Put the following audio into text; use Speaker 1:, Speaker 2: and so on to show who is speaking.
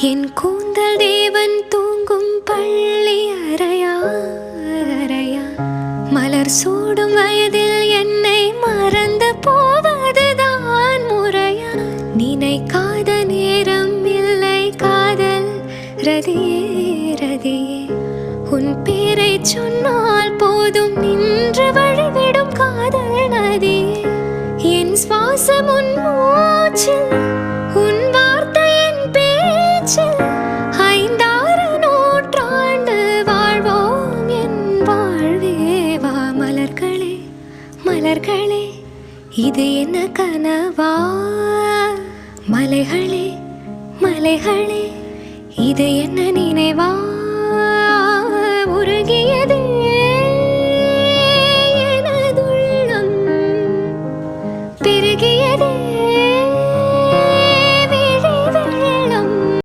Speaker 1: என் கூந்தல் தேவன் தூங்கும் பள்ளி அறையா மலர் சூடும் வயதில் என்னை மறந்து போவதுதான் முறையா? நினைக்காத நேரம் இல்லை காதல் ரதியே உன் பேரை சொன்னால் போதும் நின்று வழிவிடும் காதல் நதியே. என் சுவாசம் உன் மூச்சில், உன் வார்த்தையின் பேச்சில், 5-6 நூற்றாண்டு வாழ்வோம் என் வாழ்வேவா. மலர்களே மலர்களே இது என்ன கனவா? மலைகளே மலைகளே இது என்ன நினைவா?